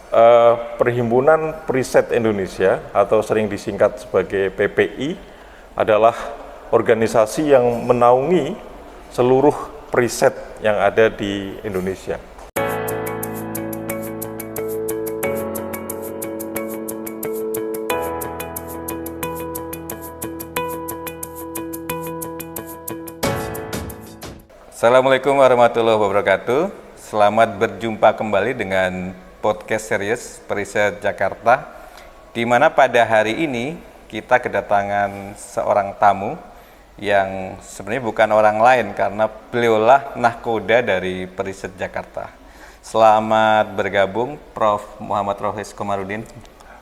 Perhimpunan Periset Indonesia atau sering disingkat sebagai PPI adalah organisasi yang menaungi seluruh periset yang ada di Indonesia. Assalamualaikum warahmatullahi wabarakatuh. Selamat berjumpa kembali dengan podcast serius Periset Jakarta, di mana pada hari ini kita kedatangan seorang tamu yang sebenarnya bukan orang lain karena beliaulah nahkoda dari Periset Jakarta. Selamat bergabung Prof. Muhammad Rohis Komarudin.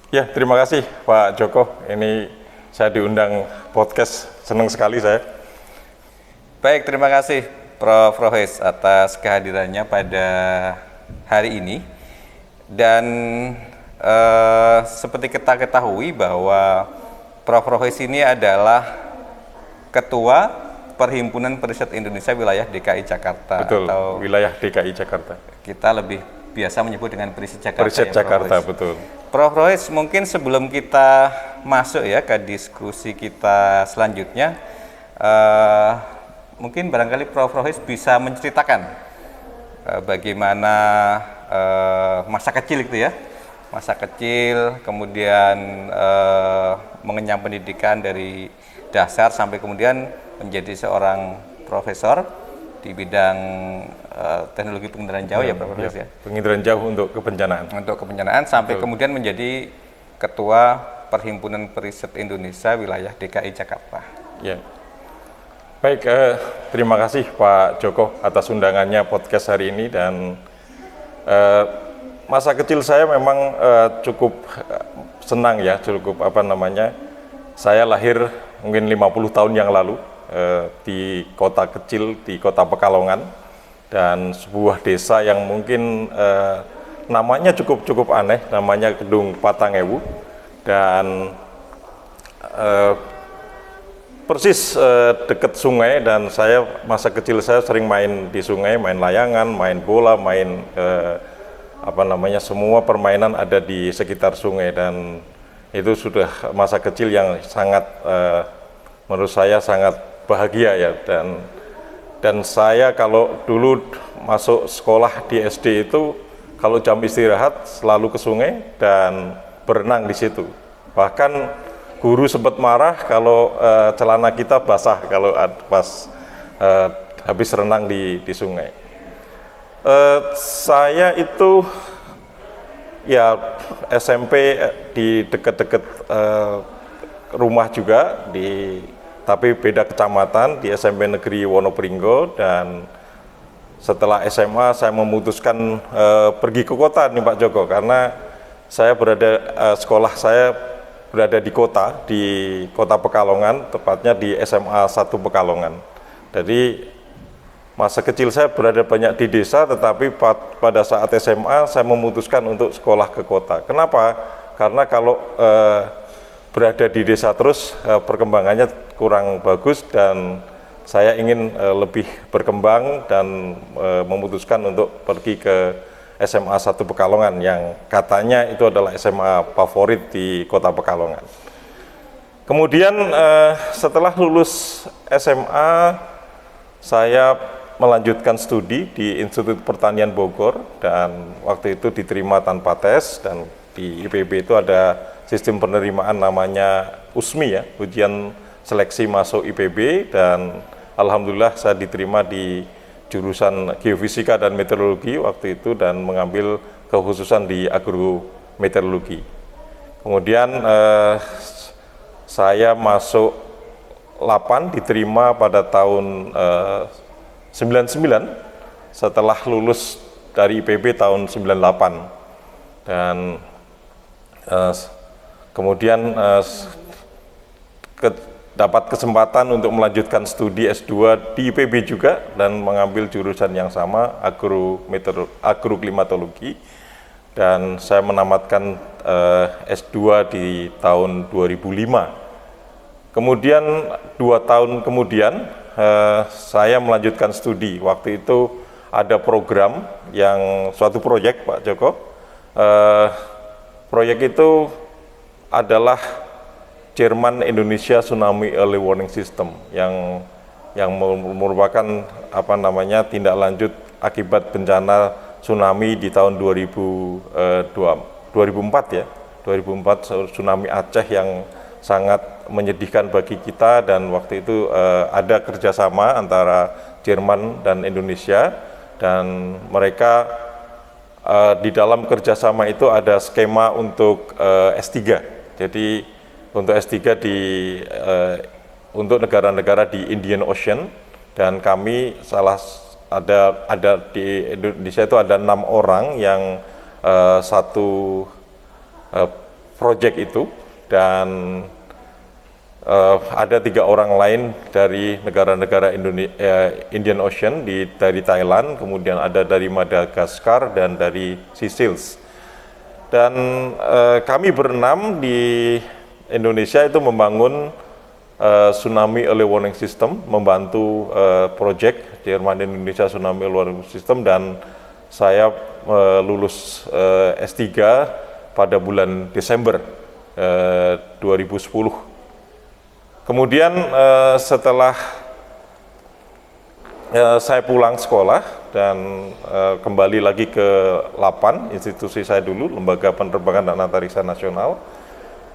Ya, terima kasih Pak Joko. Ini saya diundang podcast, senang sekali saya. Baik, terima kasih Prof. Rohis atas kehadirannya pada hari ini. Dan seperti kita ketahui bahwa Prof. Rohis ini adalah Ketua Perhimpunan Periset Indonesia Wilayah DKI Jakarta. Betul, atau wilayah DKI Jakarta. Kita lebih biasa menyebut dengan Periset Jakarta. Periset ya, Jakarta, betul. Prof. Rohis, mungkin sebelum kita masuk ya ke diskusi kita selanjutnya, mungkin barangkali Prof. Rohis bisa menceritakan bagaimana masa kecil itu ya, masa kecil, kemudian mengenyam pendidikan dari dasar sampai kemudian menjadi seorang profesor di bidang teknologi penginderaan jauh ya Prof. Rohis ya. Penginderaan jauh untuk kebencanaan. Untuk kebencanaan sampai kemudian menjadi Ketua Perhimpunan Periset Indonesia Wilayah DKI Jakarta. Ya. Baik, terima kasih Pak Joko atas undangannya podcast hari ini, dan masa kecil saya memang cukup senang ya, cukup saya lahir mungkin 50 tahun yang lalu di kota kecil, di kota Pekalongan, dan sebuah desa yang mungkin namanya cukup aneh, namanya Kedung Patangewu, dan persis dekat sungai, dan masa kecil saya sering main di sungai, main layangan, main bola, main semua permainan ada di sekitar sungai, dan itu sudah masa kecil yang sangat menurut saya sangat bahagia ya, dan saya kalau dulu masuk sekolah di SD itu kalau jam istirahat selalu ke sungai dan berenang di situ. Bahkan guru sempat marah kalau celana kita basah kalau pas habis renang di sungai. Saya itu ya SMP di dekat-dekat rumah juga, tapi beda kecamatan, di SMP Negeri Wonopringgo, dan setelah SMA saya memutuskan pergi ke kota nih Pak Joko, karena sekolah saya berada di kota Pekalongan, tepatnya di SMA 1 Pekalongan. Jadi masa kecil saya berada banyak di desa, tetapi pada saat SMA saya memutuskan untuk sekolah ke kota. Kenapa? Karena kalau berada di desa terus perkembangannya kurang bagus, dan saya ingin lebih berkembang dan memutuskan untuk pergi ke SMA 1 Pekalongan, yang katanya itu adalah SMA favorit di kota Pekalongan. Kemudian setelah lulus SMA, saya melanjutkan studi di Institut Pertanian Bogor, dan waktu itu diterima tanpa tes, dan di IPB itu ada sistem penerimaan namanya USMI ya, ujian seleksi masuk IPB, dan alhamdulillah saya diterima di jurusan Geofisika dan Meteorologi waktu itu, dan mengambil kekhususan di agrometeorologi. Kemudian saya masuk 8, diterima pada tahun 99 setelah lulus dari IPB tahun 98, dan kemudian dapat kesempatan untuk melanjutkan studi S2 di IPB juga, dan mengambil jurusan yang sama, agroklimatologi, dan saya menamatkan S2 di tahun 2005. Kemudian 2 tahun kemudian saya melanjutkan studi. Waktu itu ada program yang suatu proyek Pak Joko, Eh, proyek itu adalah Jerman Indonesia Tsunami Early Warning System yang merupakan tindak lanjut akibat bencana tsunami di tahun 2004 ya. 2004 tsunami Aceh yang sangat menyedihkan bagi kita, dan waktu itu ada kerjasama antara Jerman dan Indonesia, dan mereka di dalam kerjasama itu ada skema untuk S3. Jadi untuk S3 untuk negara-negara di Indian Ocean, dan kami ada di Indonesia itu ada 6 orang yang satu project itu, dan ada 3 orang lain dari negara-negara Indian Ocean dari Thailand, kemudian ada dari Madagaskar dan dari Seychelles. Dan kami berenam di Indonesia itu membangun Tsunami Early Warning System, membantu project Jerman Indonesia Tsunami Early Warning System, dan saya lulus S3 pada bulan Desember 2010. Kemudian setelah saya pulang sekolah dan kembali lagi ke LAPAN, institusi saya dulu, Lembaga Penerbangan dan Antariksa Nasional,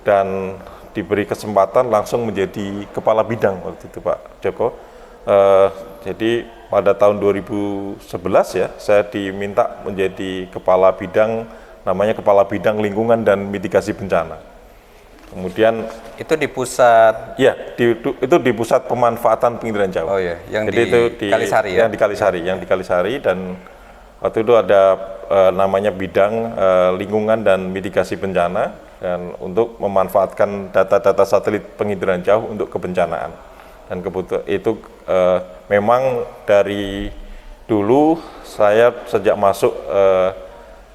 dan diberi kesempatan langsung menjadi kepala bidang waktu itu Pak Joko. Jadi pada tahun 2011 ya, saya diminta menjadi kepala bidang, namanya Kepala Bidang Lingkungan dan Mitigasi Bencana. Kemudian itu di pusat, ya, itu di pusat pemanfaatan pengirian jauh. Oh ya, yang jadi itu di Kalisari ya? Yang di Kalisari, dan waktu itu ada namanya bidang lingkungan dan mitigasi bencana, dan untuk memanfaatkan data-data satelit pengirian jauh untuk kebencanaan. Dan kebetulan itu memang dari dulu saya sejak masuk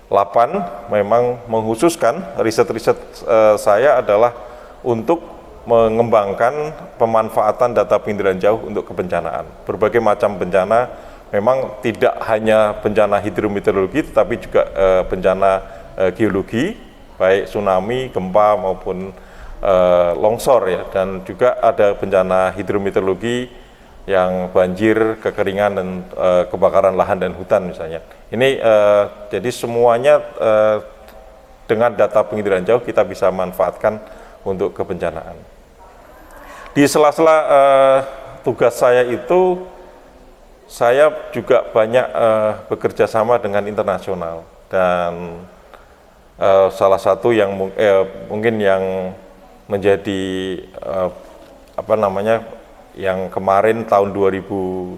LAPAN memang menghususkan riset-riset saya adalah untuk mengembangkan pemanfaatan data pengirian jauh untuk kebencanaan. Berbagai macam bencana, memang tidak hanya bencana hidrometeorologi, tetapi juga bencana geologi, baik tsunami, gempa maupun longsor ya, dan juga ada bencana hidrometeorologi yang banjir, kekeringan, dan kebakaran lahan dan hutan misalnya. Ini jadi semuanya dengan data pengirian jauh kita bisa manfaatkan untuk kebencanaan. Di sela-sela tugas saya itu, saya juga banyak bekerja sama dengan internasional, dan salah satu yang mungkin yang menjadi yang kemarin tahun 2022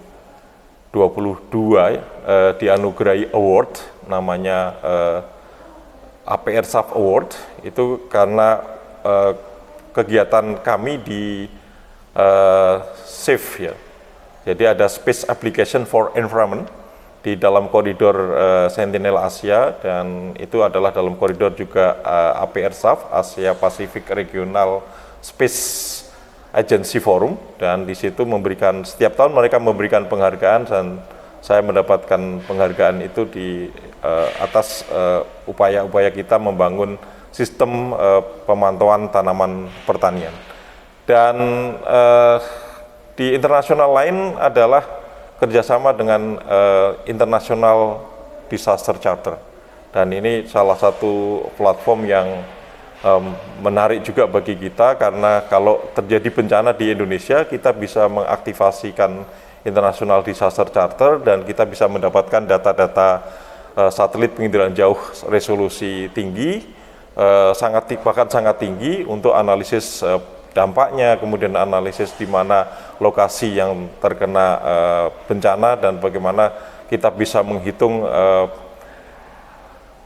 dianugerahi award, namanya APR-SAF Award, itu karena kegiatan kami di SAFE ya. Jadi ada Space Application for Environment di dalam koridor Sentinel Asia, dan itu adalah dalam koridor juga APR-SAF, Asia Pacific Regional Space Agency Forum, dan di situ setiap tahun mereka memberikan penghargaan, dan saya mendapatkan penghargaan itu di atas upaya-upaya kita membangun sistem pemantauan tanaman pertanian. Dan di internasional lain adalah kerjasama dengan International Disaster Charter, dan ini salah satu platform yang menarik juga bagi kita, karena kalau terjadi bencana di Indonesia, kita bisa mengaktifasikan International Disaster Charter, dan kita bisa mendapatkan data-data satelit pengirian jauh resolusi tinggi, bahkan sangat tinggi, untuk analisis dampaknya, kemudian analisis di mana lokasi yang terkena bencana, dan bagaimana kita bisa menghitung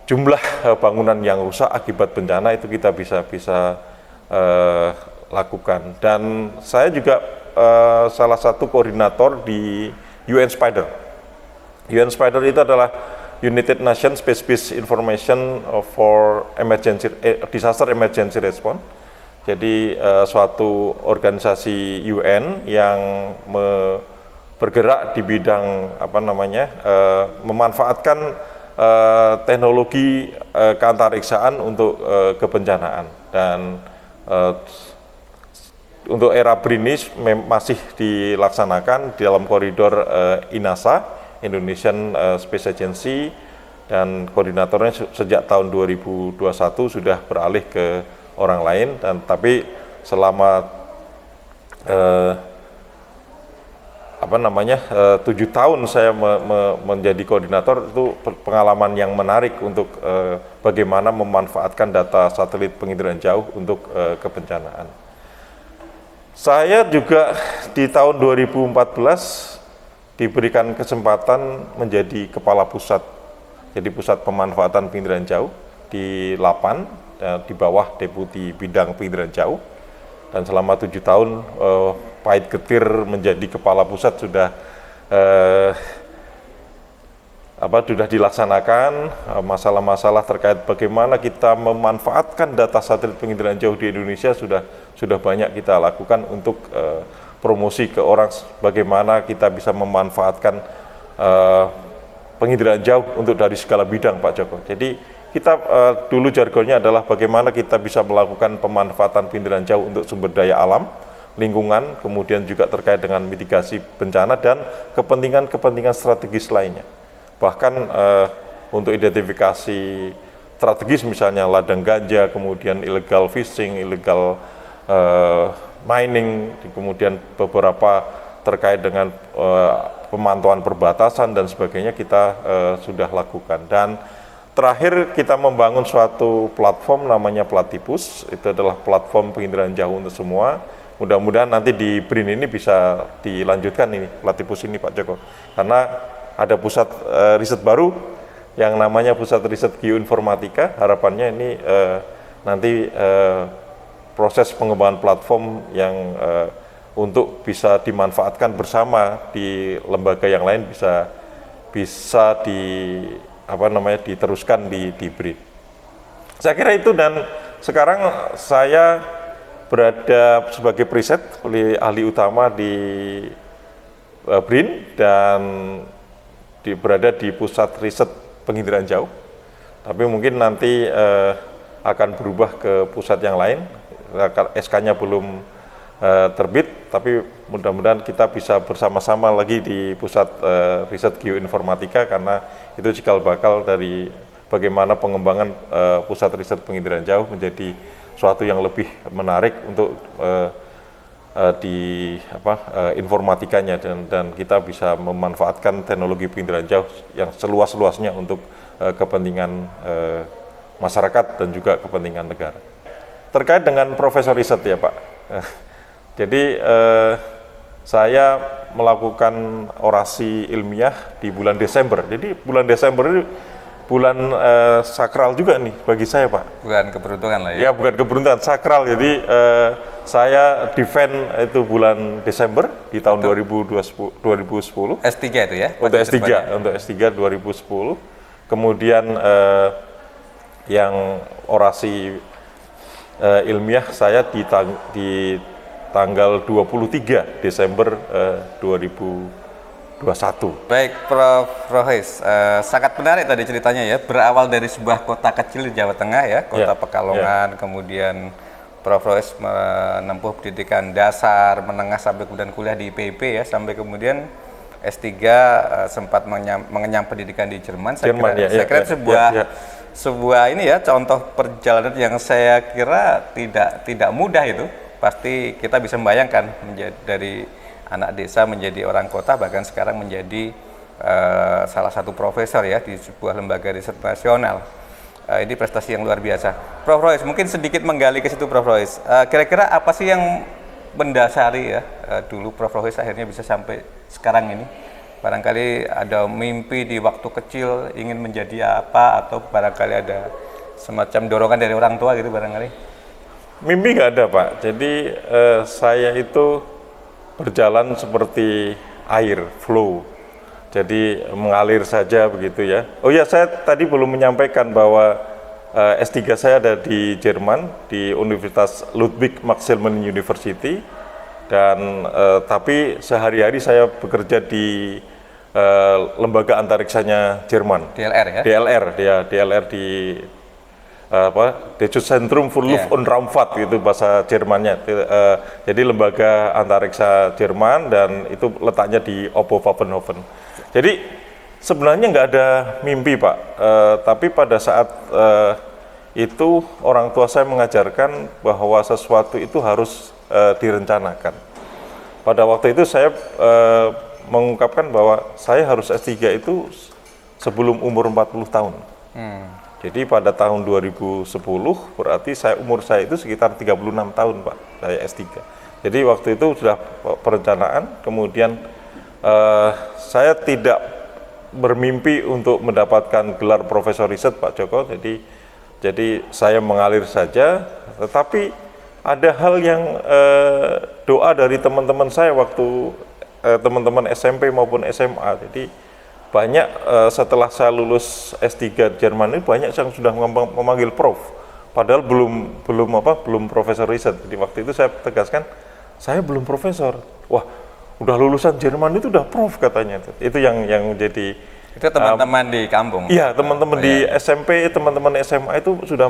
jumlah bangunan yang rusak akibat bencana, itu kita bisa lakukan. Dan saya juga salah satu koordinator di UN Spider. UN Spider itu adalah United Nations Space-Based Information for Disaster Emergency Response. Jadi suatu organisasi UN yang bergerak di bidang memanfaatkan teknologi keantariksaan untuk kebencanaan. Dan untuk era BRIN ini masih dilaksanakan di dalam koridor INASA, Indonesian Space Agency, dan koordinatornya sejak tahun 2021 sudah beralih ke orang lain. Dan tapi selama 7 tahun saya menjadi koordinator, itu pengalaman yang menarik untuk bagaimana memanfaatkan data satelit penginderaan jauh untuk kebencanaan. Saya juga di tahun 2014 diberikan kesempatan menjadi kepala pusat, jadi pusat pemanfaatan penginderaan jauh di Lapan, di bawah Deputi Bidang Penginderaan Jauh. Dan selama 7 tahun pahit getir menjadi kepala pusat sudah dilaksanakan. Masalah-masalah terkait bagaimana kita memanfaatkan data satelit penginderaan jauh di Indonesia sudah banyak kita lakukan untuk promosi ke orang, bagaimana kita bisa memanfaatkan penginderaan jauh untuk dari segala bidang, Pak Joko. Jadi kita dulu jargonnya adalah bagaimana kita bisa melakukan pemanfaatan penginderaan jauh untuk sumber daya alam, lingkungan, kemudian juga terkait dengan mitigasi bencana dan kepentingan-kepentingan strategis lainnya. Bahkan untuk identifikasi strategis misalnya ladang ganja, kemudian illegal fishing, illegal mining, kemudian beberapa terkait dengan pemantauan perbatasan dan sebagainya kita sudah lakukan. Dan terakhir kita membangun suatu platform namanya Platipus. Itu adalah platform penginderaan jauh untuk semua. Mudah-mudahan nanti di BRIN ini bisa dilanjutkan ini Platipus ini, Pak Joko. Karena ada pusat riset baru yang namanya Pusat Riset Geoinformatika. Harapannya ini nanti proses pengembangan platform yang untuk bisa dimanfaatkan bersama di lembaga yang lain bisa diteruskan di BRIN. Saya kira itu, dan sekarang saya berada sebagai periset ahli utama di BRIN dan berada di Pusat Riset Penginderaan Jauh. Tapi mungkin nanti akan berubah ke pusat yang lain. SK-nya belum terbit, tapi mudah-mudahan kita bisa bersama-sama lagi di Pusat Riset Geoinformatika, karena itu cikal bakal dari bagaimana pengembangan Pusat Riset Penginderaan Jauh menjadi suatu yang lebih menarik untuk informatikanya, dan kita bisa memanfaatkan teknologi penginderaan jauh yang seluas-luasnya untuk kepentingan masyarakat dan juga kepentingan negara. Terkait dengan profesor riset ya Pak, jadi saya melakukan orasi ilmiah di bulan Desember. Jadi bulan Desember ini bulan sakral juga nih bagi saya Pak. Bukan keberuntungan lah ya? Ya bukan keberuntungan, sakral. Jadi saya defend itu bulan Desember di tahun 2010. S3 itu ya? Untuk S3, untuk S3 2010. Kemudian yang orasi ilmiah saya di tanggal 23 Desember 2021. Baik, Prof. Rohis, sangat menarik tadi ceritanya ya. Berawal dari sebuah kota kecil di Jawa Tengah ya, kota Pekalongan, kemudian Prof. Rohis menempuh pendidikan dasar, menengah sampai kemudian kuliah di IPB ya, sampai kemudian S3 sempat mengenyam pendidikan di Jerman. Saya kira sebuah ini ya contoh perjalanan yang saya kira tidak mudah itu. Pasti kita bisa membayangkan dari anak desa menjadi orang kota, bahkan sekarang menjadi salah satu profesor ya di sebuah lembaga riset nasional. Ini prestasi yang luar biasa. Prof. Rohis, mungkin sedikit menggali ke situ Prof. Rohis. Kira-kira apa sih yang mendasari ya dulu Prof. Rohis akhirnya bisa sampai sekarang ini? Barangkali ada mimpi di waktu kecil ingin menjadi apa, atau barangkali ada semacam dorongan dari orang tua gitu barangkali? Mimpi nggak ada Pak. Jadi saya itu berjalan seperti air, flow. Jadi mengalir saja begitu ya. Oh ya, saya tadi belum menyampaikan bahwa S3 saya ada di Jerman, di Universitas Ludwig Maximilian University. Dan tapi sehari-hari saya bekerja di lembaga antariksanya Jerman. DLR ya? DLR di Deutschzentrum für Luft- und Raumfahrt gitu bahasa Jermannya. Jadi lembaga antariksa Jerman dan itu letaknya di Oberpfaffenhofen. Jadi sebenarnya nggak ada mimpi Pak, tapi pada saat itu orang tua saya mengajarkan bahwa sesuatu itu harus direncanakan. Pada waktu itu saya mengungkapkan bahwa saya harus S3 itu sebelum umur 40 tahun. Jadi pada tahun 2010 berarti umur saya itu sekitar 36 tahun Pak, saya S3. Jadi waktu itu sudah perencanaan, kemudian saya tidak bermimpi untuk mendapatkan gelar profesor riset Pak Joko, jadi saya mengalir saja, tetapi ada hal yang doa dari teman-teman saya waktu teman-teman SMP maupun SMA, jadi banyak setelah saya lulus S3 Jerman ini banyak yang sudah memanggil prof, padahal belum profesor riset. Jadi waktu itu saya tegaskan, saya belum profesor. Wah, udah lulusan Jerman itu udah prof katanya. Itu yang jadi itu teman-teman di kampung. Iya, teman-teman di SMP, teman-teman SMA itu sudah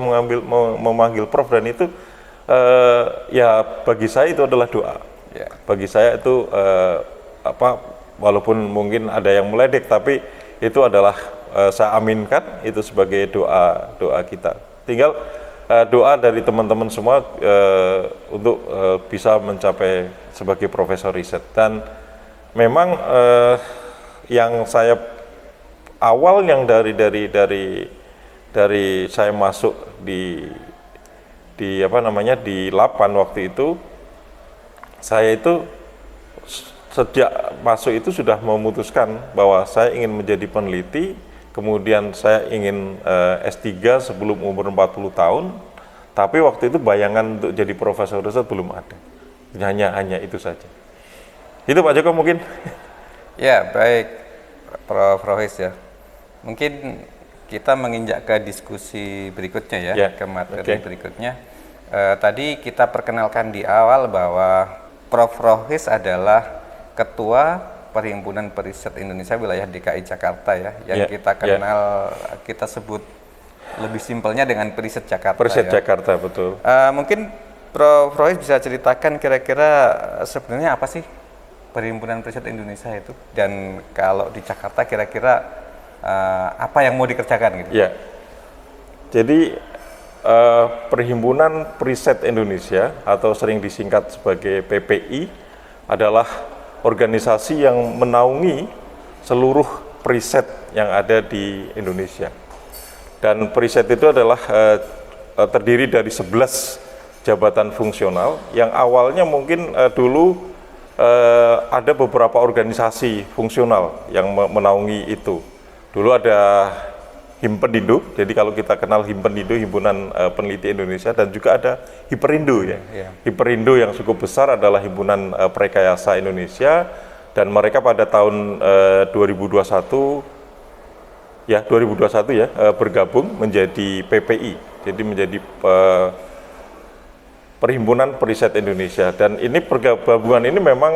memanggil prof, dan itu ya bagi saya itu adalah doa. Bagi saya itu walaupun mungkin ada yang meledek, tapi itu adalah saya aminkan itu sebagai doa kita. Tinggal doa dari teman-teman semua untuk bisa mencapai sebagai profesor riset. Dan memang yang saya awal yang dari saya masuk di LAPAN waktu itu, saya itu sejak masuk itu sudah memutuskan bahwa saya ingin menjadi peneliti, kemudian saya ingin S3 sebelum umur 40 tahun, tapi waktu itu bayangan untuk jadi profesor riset belum ada. Hanya itu saja. Itu Pak Joko mungkin. Ya, baik Prof. Rohis ya. Mungkin kita menginjak ke diskusi berikutnya ya, ke materi berikutnya. Tadi kita perkenalkan di awal bahwa Prof. Rohis adalah Ketua Perhimpunan Periset Indonesia Wilayah DKI Jakarta ya, yang kita kenal, kita sebut lebih simpelnya dengan Periset Jakarta. Periset Jakarta, betul. Mungkin Prof. Rohis bisa ceritakan kira-kira sebenarnya apa sih Perhimpunan Periset Indonesia itu, dan kalau di Jakarta kira-kira apa yang mau dikerjakan gitu? Ya, jadi Perhimpunan Periset Indonesia atau sering disingkat sebagai PPI adalah organisasi yang menaungi seluruh periset yang ada di Indonesia. Dan periset itu adalah terdiri dari 11 jabatan fungsional yang awalnya mungkin dulu ada beberapa organisasi fungsional yang menaungi itu. Dulu ada Himpenindo, jadi kalau kita kenal Himpenindo, Himpunan Peneliti Indonesia, dan juga ada Hiperindo ya. Hiperindo yang cukup besar adalah Himpunan Prekayasa Indonesia, dan mereka pada tahun 2021 bergabung menjadi PPI, jadi menjadi Perhimpunan Periset Indonesia. Dan ini pergabungan ini memang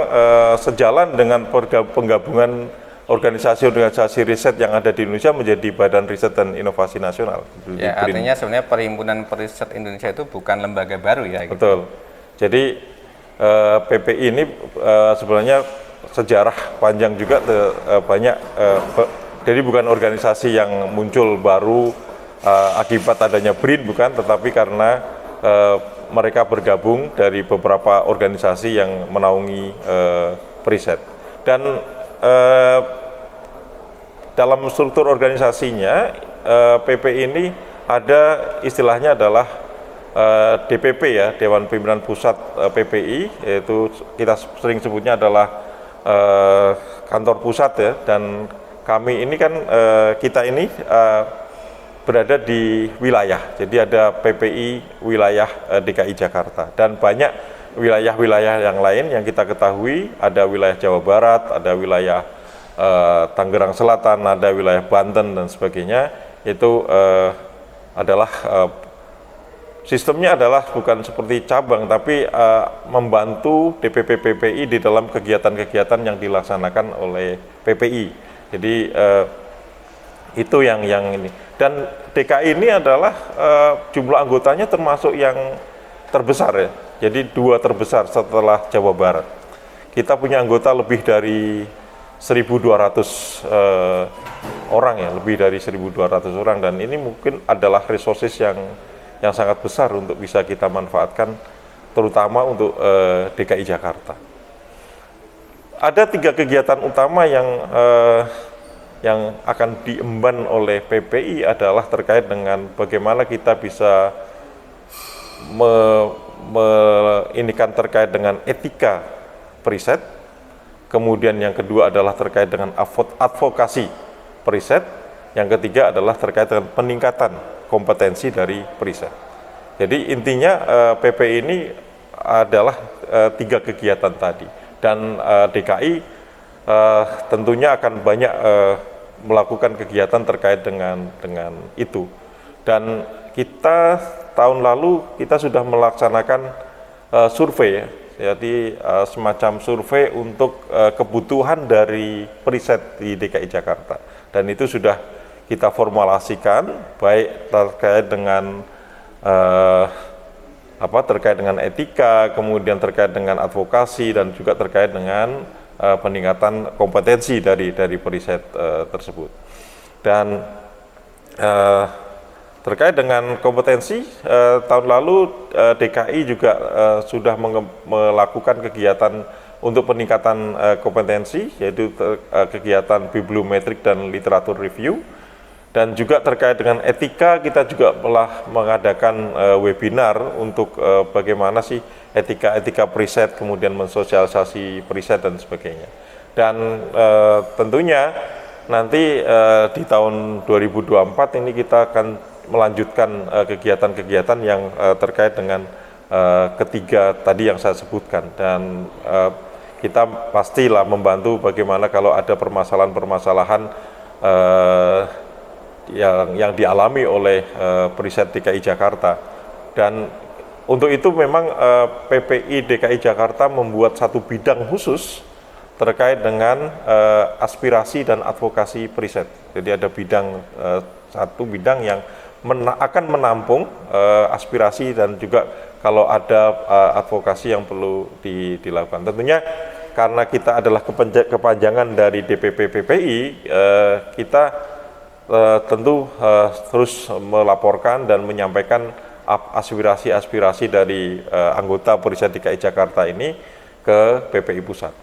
sejalan dengan penggabungan organisasi-organisasi riset yang ada di Indonesia menjadi Badan Riset dan Inovasi Nasional. Ya, artinya sebenarnya Perhimpunan Periset Indonesia itu bukan lembaga baru ya? Betul. Gitu. Jadi PPI ini sebenarnya sejarah panjang juga, banyak. Jadi bukan organisasi yang muncul baru akibat adanya BRIN, bukan, tetapi karena mereka bergabung dari beberapa organisasi yang menaungi periset. Dan dalam struktur organisasinya PPI ini ada istilahnya adalah DPP ya, Dewan Pimpinan Pusat PPI, yaitu kita sering sebutnya adalah kantor pusat ya. Dan kami ini kan kita ini berada di wilayah, jadi ada PPI wilayah DKI Jakarta, dan banyak wilayah-wilayah yang lain yang kita ketahui, ada wilayah Jawa Barat, ada wilayah Tangerang Selatan, ada wilayah Banten dan sebagainya. Itu adalah sistemnya adalah bukan seperti cabang, tapi membantu DPP PPI di dalam kegiatan-kegiatan yang dilaksanakan oleh PPI. Jadi itu yang ini. Dan DKI ini adalah jumlah anggotanya termasuk yang terbesar ya. Jadi 2 terbesar setelah Jawa Barat. Kita punya anggota lebih dari 1.200 orang ya, lebih dari 1.200 orang, dan ini mungkin adalah resources yang sangat besar untuk bisa kita manfaatkan, terutama untuk DKI Jakarta. Ada 3 kegiatan utama yang akan diemban oleh PPI adalah terkait dengan bagaimana kita bisa inikan terkait dengan etika periset. Kemudian yang kedua adalah terkait dengan advokasi periset. Yang ketiga adalah terkait dengan peningkatan kompetensi dari periset. Jadi intinya PPI ini adalah 3 kegiatan tadi, dan DKI tentunya akan banyak melakukan kegiatan terkait dengan itu. Dan kita tahun lalu kita sudah melaksanakan survei ya. Jadi semacam survei untuk kebutuhan dari periset di DKI Jakarta, dan itu sudah kita formulasikan baik terkait dengan terkait dengan etika, kemudian terkait dengan advokasi, dan juga terkait dengan peningkatan kompetensi dari periset tersebut. Dan terkait dengan kompetensi, tahun lalu DKI juga sudah melakukan kegiatan untuk peningkatan kompetensi, yaitu kegiatan bibliometrik dan literatur review. Dan juga terkait dengan etika, kita juga telah mengadakan webinar untuk bagaimana sih etika periset, kemudian mensosialisasi periset dan sebagainya. Dan tentunya nanti di tahun 2024 ini kita akan melanjutkan kegiatan-kegiatan yang terkait dengan ketiga tadi yang saya sebutkan, dan kita pastilah membantu bagaimana kalau ada permasalahan-permasalahan yang dialami oleh periset DKI Jakarta. Dan untuk itu memang PPI DKI Jakarta membuat satu bidang khusus terkait dengan aspirasi dan advokasi periset. Jadi ada satu bidang yang akan menampung aspirasi dan juga kalau ada advokasi yang perlu dilakukan. Tentunya karena kita adalah kepanjangan dari DPP PPI, kita tentu terus melaporkan dan menyampaikan aspirasi-aspirasi dari anggota periset DKI Jakarta ini ke PPI Pusat.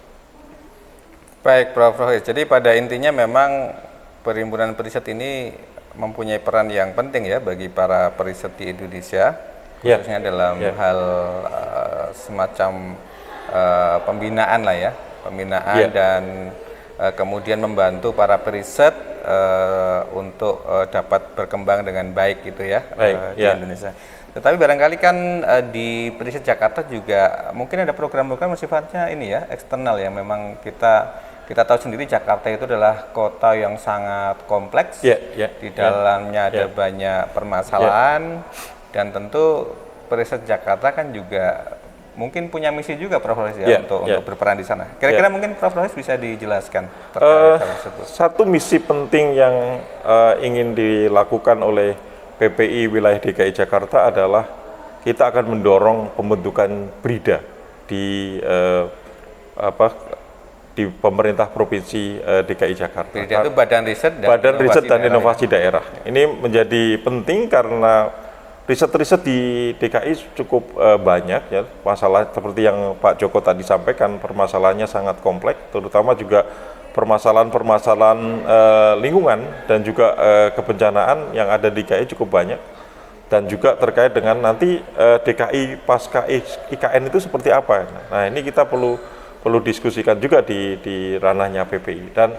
Baik, Prof. Rohis. Jadi pada intinya memang perhimpunan periset ini mempunyai peran yang penting ya bagi para periset di Indonesia, khususnya dalam hal semacam pembinaan lah ya, dan kemudian membantu para periset untuk dapat berkembang dengan baik gitu ya di Indonesia. Tetapi barangkali kan di Periset Jakarta juga mungkin ada program-program sifatnya ini ya, eksternal yang memang kita tahu sendiri Jakarta itu adalah kota yang sangat kompleks, di dalamnya ada banyak permasalahan, dan tentu Periset Jakarta kan juga mungkin punya misi juga, Prof. Rohis untuk berperan di sana. Kira-kira mungkin Prof. Rohis bisa dijelaskan terkait hal tersebut. Satu misi penting yang ingin dilakukan oleh PPI wilayah DKI Jakarta adalah kita akan mendorong pembentukan BRIDA di pemerintah provinsi DKI Jakarta. BRIDA itu Badan Riset dan Inovasi Daerah. Ini menjadi penting karena riset-riset di DKI cukup banyak ya, masalah seperti yang Pak Joko tadi sampaikan, permasalahannya sangat kompleks, terutama juga permasalahan-permasalahan lingkungan dan juga kebencanaan yang ada di DKI cukup banyak, dan juga terkait dengan nanti DKI pasca IKN itu seperti apa. Nah ini kita perlu diskusikan juga di ranahnya PPI, dan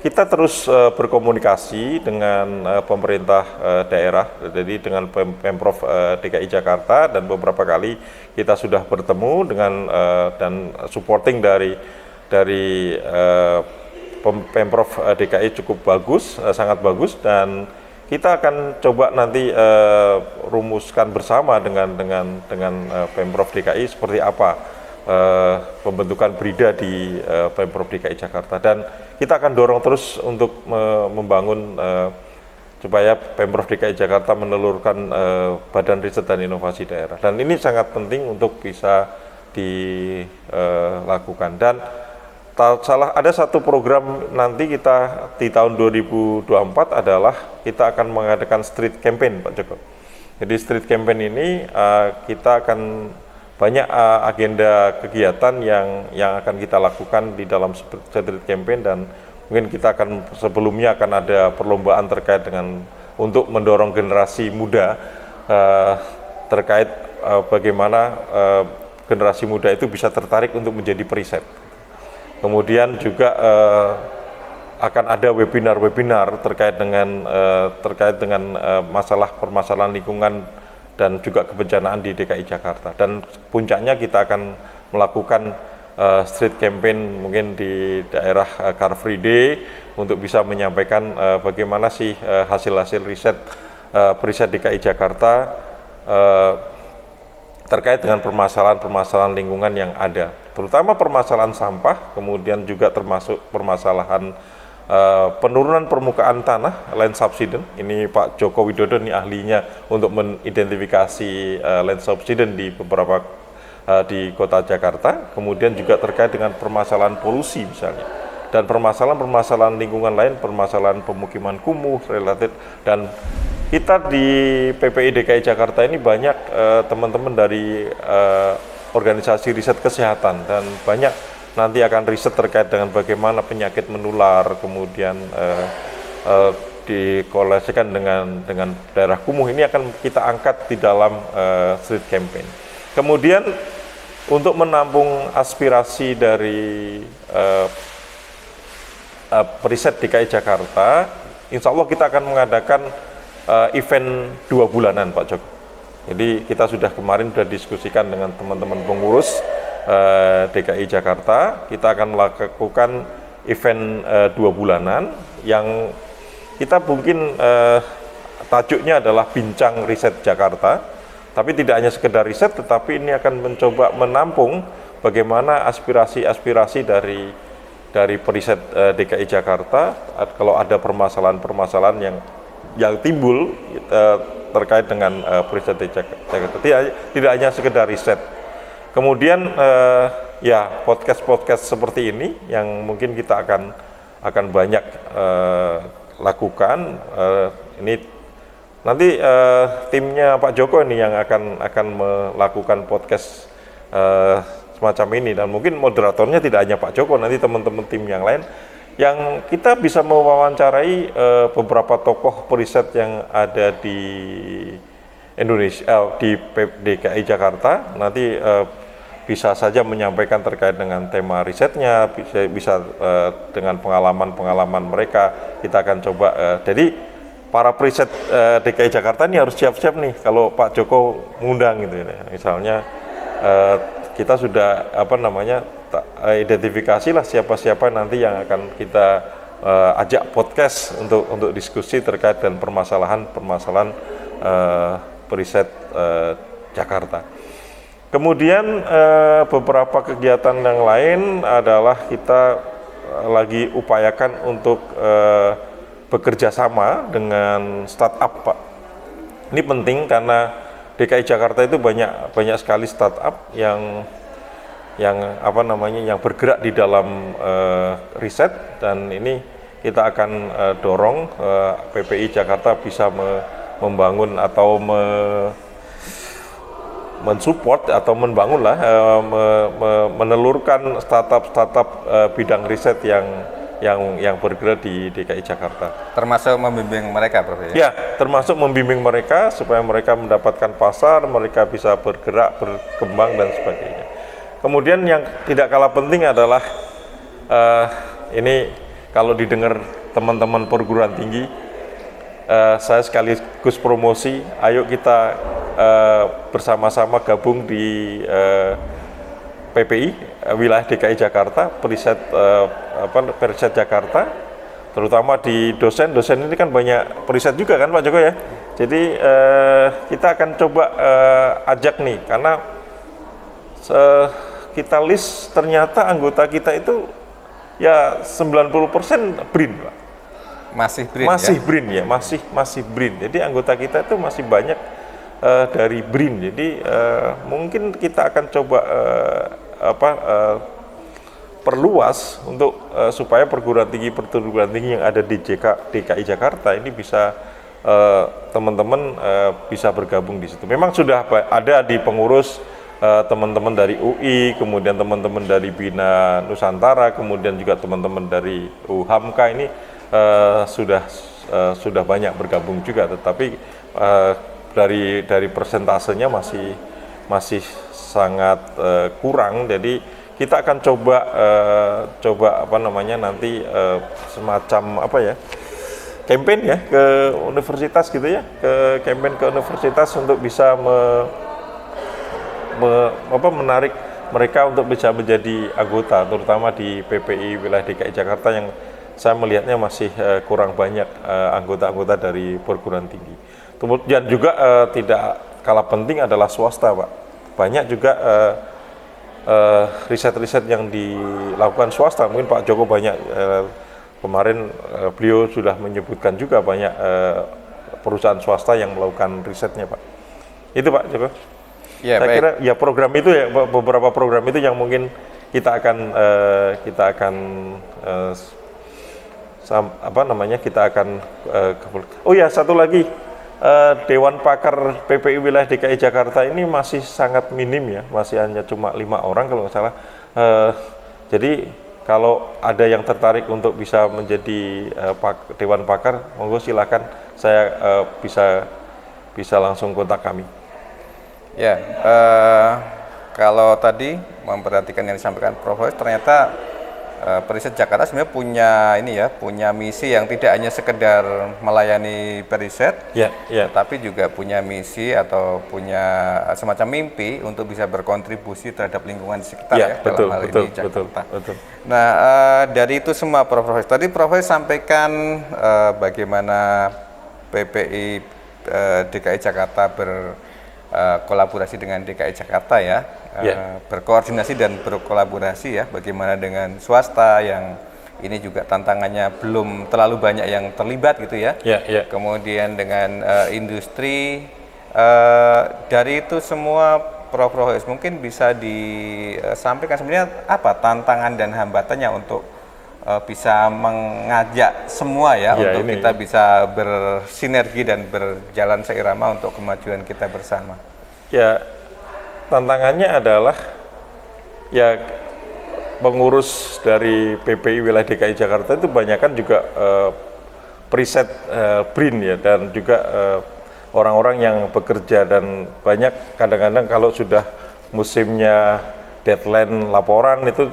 kita terus berkomunikasi dengan pemerintah daerah, jadi dengan Pemprov DKI Jakarta, dan beberapa kali kita sudah bertemu dengan dan supporting dari Pemprov DKI cukup bagus, sangat bagus, dan kita akan coba nanti rumuskan bersama dengan Pemprov DKI seperti apa pembentukan BRIDA di Pemprov DKI Jakarta, dan kita akan dorong terus untuk membangun supaya Pemprov DKI Jakarta menelurkan Badan Riset dan Inovasi Daerah, dan ini sangat penting untuk bisa dilakukan. Dan ada satu program nanti kita di tahun 2024 adalah kita akan mengadakan street campaign, Pak Joko. Jadi street campaign ini kita akan banyak agenda kegiatan yang akan kita lakukan di dalam street campaign, dan mungkin kita sebelumnya akan ada perlombaan terkait dengan untuk mendorong generasi muda terkait bagaimana generasi muda itu bisa tertarik untuk menjadi periset. Kemudian juga akan ada webinar-webinar terkait dengan permasalahan lingkungan dan juga kebencanaan di DKI Jakarta. Dan puncaknya kita akan melakukan street campaign mungkin di daerah Car Free Day untuk bisa menyampaikan bagaimana sih hasil-hasil riset DKI Jakarta terkait dengan permasalahan lingkungan yang ada, terutama permasalahan sampah, kemudian juga termasuk permasalahan penurunan permukaan tanah, land subsidence. Ini Pak Joko Widodo ini ahlinya untuk mengidentifikasi land subsidence di beberapa di kota Jakarta. Kemudian juga terkait dengan permasalahan polusi misalnya, dan permasalahan lingkungan lain, permasalahan pemukiman kumuh related. Dan kita di PPI DKI Jakarta ini banyak teman-teman dari organisasi riset kesehatan, dan banyak nanti akan riset terkait dengan bagaimana penyakit menular, kemudian dikoleksikan dengan daerah kumuh. Ini akan kita angkat di dalam street campaign. Kemudian untuk menampung aspirasi dari periset DKI Jakarta, insya Allah kita akan mengadakan event 2 bulanan, Pak Joko. Jadi kita kemarin sudah diskusikan dengan teman-teman pengurus DKI Jakarta. Kita akan melakukan event 2 bulanan yang kita mungkin tajuknya adalah Bincang Riset Jakarta. Tapi tidak hanya sekedar riset, tetapi ini akan mencoba menampung bagaimana aspirasi-aspirasi dari periset DKI Jakarta. Kalau ada permasalahan-permasalahan yang timbul terkait dengan periset Jakarta, tidak hanya sekedar riset. Kemudian ya podcast seperti ini yang mungkin kita akan banyak lakukan. Ini nanti timnya Pak Joko ini yang akan melakukan podcast semacam ini, dan mungkin moderatornya tidak hanya Pak Joko, nanti teman-teman tim yang lain yang kita bisa mewawancarai beberapa tokoh periset yang ada di Indonesia, di DKI Jakarta. Nanti bisa saja menyampaikan terkait dengan tema risetnya, bisa dengan pengalaman mereka. Kita akan coba, jadi para periset DKI Jakarta ini harus siap-siap nih kalau Pak Joko ngundang gitu ya. Misalnya kita sudah identifikasilah siapa-siapa nanti yang akan kita ajak podcast untuk diskusi terkait dengan permasalahan periset Jakarta. Kemudian beberapa kegiatan yang lain adalah kita lagi upayakan untuk bekerja sama dengan startup, Pak. Ini penting karena DKI Jakarta itu banyak sekali startup yang bergerak di dalam riset, dan ini kita akan dorong PPI Jakarta bisa membangun atau mensupport atau membangunlah menelurkan startup bidang riset yang bergerak di DKI Jakarta. Termasuk membimbing mereka, Prof. Ya, termasuk membimbing mereka supaya mereka mendapatkan pasar, mereka bisa bergerak, berkembang dan sebagainya. Kemudian yang tidak kalah penting adalah ini kalau didengar teman-teman perguruan tinggi, saya sekaligus promosi, ayo kita bersama-sama gabung di PPI wilayah DKI Jakarta, periset Jakarta, terutama di dosen ini kan banyak periset juga kan Pak Joko ya. Jadi kita akan coba ajak nih, karena kita list ternyata anggota kita itu ya 90% BRIN, Pak. Masih BRIN Masih ya? BRIN ya, masih BRIN. Jadi anggota kita itu masih banyak dari BRIN. Jadi mungkin kita akan coba perluas untuk supaya perguruan tinggi yang ada di DKI Jakarta ini bisa teman-teman bisa bergabung di situ. Memang sudah ada di pengurus teman-teman dari UI, kemudian teman-teman dari Bina Nusantara, kemudian juga teman-teman dari UHAMKA ini sudah banyak bergabung juga, tetapi dari persentasenya masih sangat kurang. Jadi kita akan coba nanti semacam campaign ya ke universitas gitu ya, campaign ke universitas untuk bisa menarik mereka untuk bisa menjadi anggota, terutama di PPI wilayah DKI Jakarta yang saya melihatnya masih kurang banyak anggota-anggota dari perguruan tinggi. Kemudian juga tidak kalah penting adalah swasta, Pak. Banyak juga riset-riset yang dilakukan swasta. Mungkin Pak Joko banyak kemarin beliau sudah menyebutkan juga banyak perusahaan swasta yang melakukan risetnya, Pak. Itu Pak Joko. Ya, saya baik. kira ya program itu ya, beberapa program itu yang mungkin kita akan oh ya, satu lagi, Dewan Pakar PPI wilayah DKI Jakarta ini masih sangat minim ya, masih hanya cuma 5 orang kalau nggak salah. Jadi kalau ada yang tertarik untuk bisa menjadi Dewan Pakar, monggo silakan, saya bisa langsung kontak kami. Ya, kalau tadi memperhatikan yang disampaikan Prof. ternyata Periset Jakarta sebenarnya punya misi yang tidak hanya sekedar melayani periset, tapi juga punya misi atau punya semacam mimpi untuk bisa berkontribusi terhadap lingkungan sekitar betul, dalam hal betul, ini Jakarta. Betul. Nah, dari itu semua Prof. Tadi Prof. sampaikan bagaimana PPI DKI Jakarta berkolaborasi dengan DKI Jakarta ya. Berkoordinasi dan berkolaborasi ya, bagaimana dengan swasta yang ini juga tantangannya belum terlalu banyak yang terlibat gitu ya. Kemudian dengan industri, dari itu semua Prof. mungkin bisa disampaikan sebenarnya apa tantangan dan hambatannya untuk bisa mengajak semua ya untuk kita bisa bersinergi dan berjalan seirama untuk kemajuan kita bersama. Ya, tantangannya adalah ya pengurus dari PPI wilayah DKI Jakarta itu banyakan juga periset BRIN ya, dan juga orang-orang yang bekerja, dan banyak kadang-kadang kalau sudah musimnya deadline laporan itu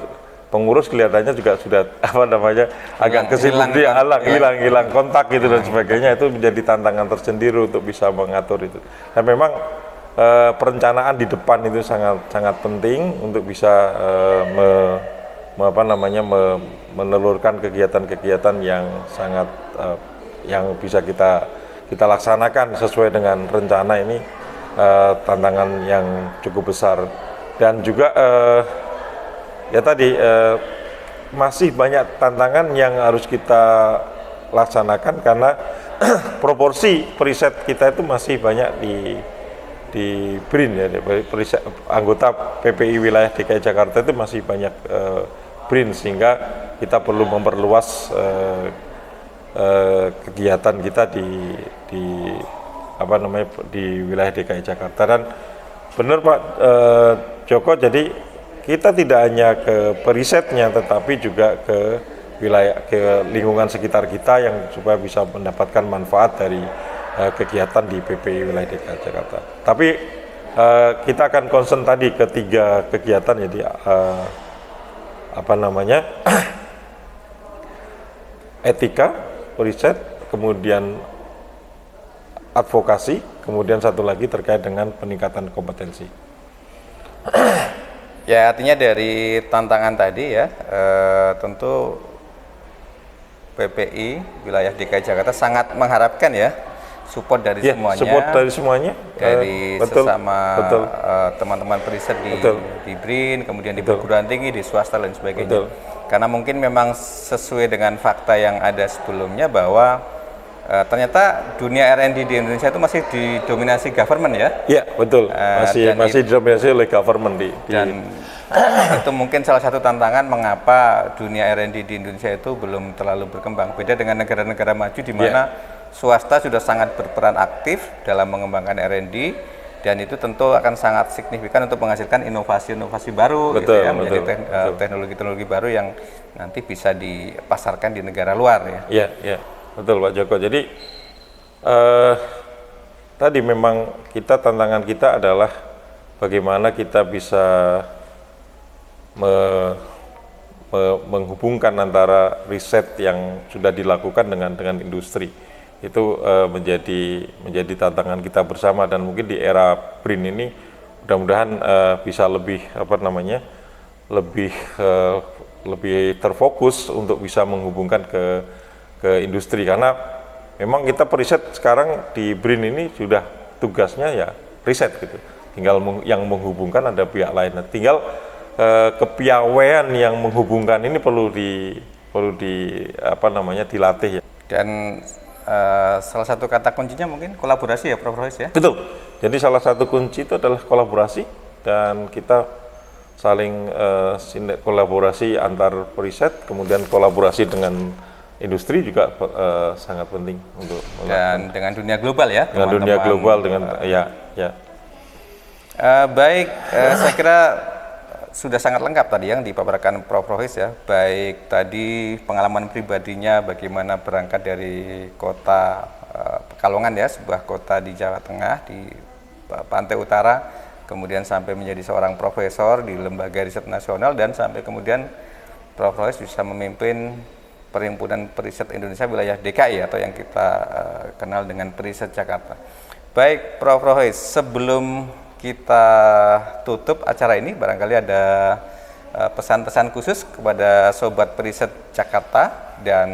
pengurus kelihatannya juga sudah agak kesibuk, hilang kontak gitu dan sebagainya. Itu menjadi tantangan tersendiri untuk bisa mengatur itu. Dan memang perencanaan di depan itu sangat penting untuk bisa menelurkan kegiatan-kegiatan yang sangat yang bisa kita laksanakan sesuai dengan rencana ini. Tantangan yang cukup besar, dan juga masih banyak tantangan yang harus kita laksanakan karena proporsi periset kita itu masih banyak di BRIN ya, anggota PPI wilayah DKI Jakarta itu masih banyak BRIN, sehingga kita perlu memperluas kegiatan kita di wilayah DKI Jakarta. Dan benar Pak Joko, jadi kita tidak hanya ke perisetnya tetapi juga ke wilayah, ke lingkungan sekitar kita yang supaya bisa mendapatkan manfaat dari kegiatan di PPI wilayah DKI Jakarta. Tapi kita akan concern tadi ke 3 kegiatan, jadi etika, riset, kemudian advokasi, kemudian satu lagi terkait dengan peningkatan kompetensi. Ya, artinya dari tantangan tadi ya, tentu PPI wilayah DKI Jakarta sangat mengharapkan ya support dari Ya, semuanya, support dari semuanya, dari betul, sesama betul. teman-teman periset Betul. di BRIN, kemudian di Betul. perguruan tinggi, di swasta dan sebagainya. Betul. Karena mungkin memang sesuai dengan fakta yang ada sebelumnya bahwa ternyata dunia R&D di Indonesia itu masih didominasi government ya. Ya, betul. Dan Masih didominasi oleh government dan itu mungkin salah satu tantangan mengapa dunia R&D di Indonesia itu belum terlalu berkembang. Beda dengan negara-negara maju di mana swasta sudah sangat berperan aktif dalam mengembangkan R&D, dan itu tentu akan sangat signifikan untuk menghasilkan inovasi-inovasi baru, betul, gitu ya, betul, menjadi teknologi-teknologi baru yang nanti bisa dipasarkan di negara luar ya. Iya, iya, betul Pak Joko. Jadi tadi memang tantangan kita adalah bagaimana kita bisa menghubungkan antara riset yang sudah dilakukan dengan industri. Itu menjadi tantangan kita bersama, dan mungkin di era BRIN ini mudah-mudahan bisa lebih lebih terfokus untuk bisa menghubungkan ke industri, karena memang kita periset sekarang di BRIN ini sudah tugasnya ya riset gitu. Tinggal yang menghubungkan ada pihak lain. Tinggal kepiawaian yang menghubungkan ini perlu dilatih ya. Dan salah satu kata kuncinya mungkin kolaborasi ya, Prof. Rohis ya. Betul. Jadi salah satu kunci itu adalah kolaborasi, dan kita saling kolaborasi antar periset, kemudian kolaborasi dengan industri juga sangat penting untuk dan dengan dunia global ya. Dengan dunia global baik, saya kira sudah sangat lengkap tadi yang dipaparkan Prof. Rohis ya. Baik tadi pengalaman pribadinya bagaimana berangkat dari kota Pekalongan ya, sebuah kota di Jawa Tengah di pantai utara, kemudian sampai menjadi seorang profesor di lembaga riset nasional, dan sampai kemudian Prof. Rohis bisa memimpin Perhimpunan Periset Indonesia wilayah DKI atau yang kita kenal dengan Periset Jakarta. Baik Prof. Rohis, sebelum kita tutup acara ini, barangkali ada pesan-pesan khusus kepada Sobat Periset Jakarta dan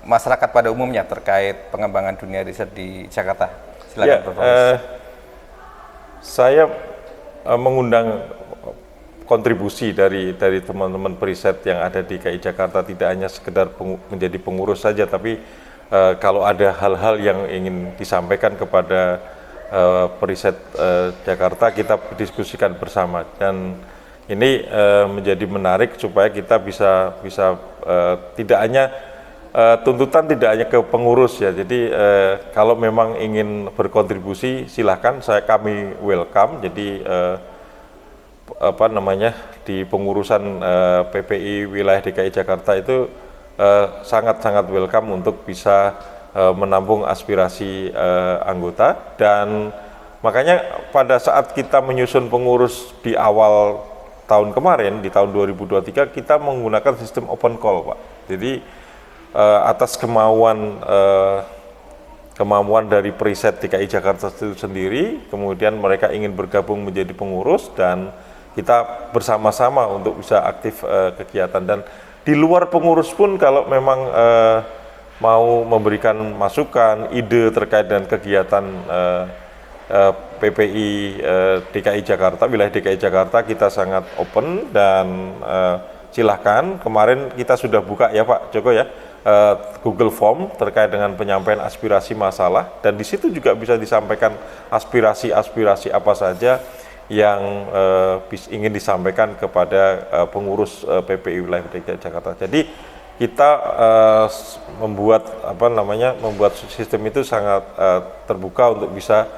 masyarakat pada umumnya terkait pengembangan dunia riset di Jakarta. Silakan Prof. Rohis. Saya mengundang kontribusi dari teman-teman periset yang ada di KI Jakarta, tidak hanya sekedar menjadi pengurus saja, tapi kalau ada hal-hal yang ingin disampaikan kepada periset Jakarta, kita diskusikan bersama, dan ini menjadi menarik supaya kita bisa tidak hanya tuntutan tidak hanya ke pengurus ya. Jadi kalau memang ingin berkontribusi silahkan, kami welcome. Jadi di pengurusan PPI wilayah DKI Jakarta itu sangat-sangat welcome untuk bisa menampung aspirasi anggota, dan makanya pada saat kita menyusun pengurus di awal tahun kemarin, di tahun 2023, kita menggunakan sistem open call, Pak. Jadi atas kemauan dari periset DKI Jakarta itu sendiri, kemudian mereka ingin bergabung menjadi pengurus, dan kita bersama-sama untuk bisa aktif kegiatan. Dan di luar pengurus pun kalau memang mau memberikan masukan, ide terkait dengan kegiatan PPI DKI Jakarta, wilayah DKI Jakarta, kita sangat open, dan silahkan. Kemarin kita sudah buka ya Pak Joko ya, Google Form terkait dengan penyampaian aspirasi masalah, dan di situ juga bisa disampaikan aspirasi apa saja yang ingin disampaikan kepada pengurus PPI wilayah DKI Jakarta. Jadi kita membuat sistem itu sangat terbuka untuk bisa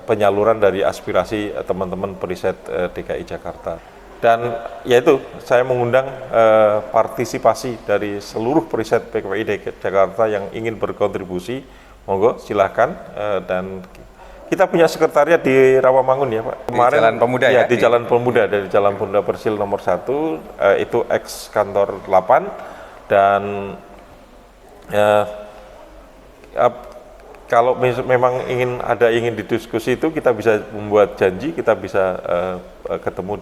penyaluran dari aspirasi teman-teman periset DKI Jakarta. Dan yaitu saya mengundang partisipasi dari seluruh periset PPI DKI Jakarta yang ingin berkontribusi, monggo silahkan. Dan kita punya sekretariat di Rawamangun ya Pak. Kemarin di Jalan Pemuda ya? Di Jalan Pemuda, dari Jalan Pemuda Persil nomor 1, itu ex kantor 8, dan kalau memang ingin didiskusi itu, kita bisa membuat janji, kita bisa ketemu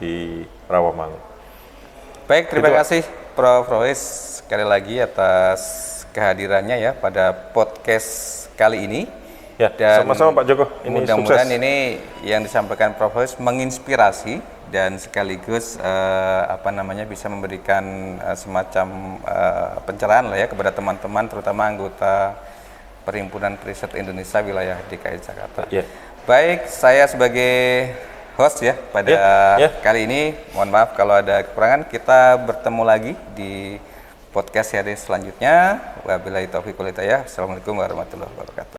di Rawamangun. Baik, terima kasih Prof. Rohis sekali lagi atas kehadirannya ya pada podcast kali ini. Ya, Dan sama-sama Pak Joko. Ini mudah-mudahan sukses. ini yang disampaikan Prof. Hois menginspirasi dan sekaligus bisa memberikan semacam pencerahan lah ya kepada teman-teman, terutama anggota Perhimpunan Periset Indonesia wilayah DKI Jakarta. Ya. Baik, saya sebagai host ya pada kali ini, mohon maaf kalau ada kekurangan. Kita bertemu lagi di podcast seri selanjutnya. Wabillahi taufiq wal hidayah. Assalamualaikum warahmatullahi wabarakatuh.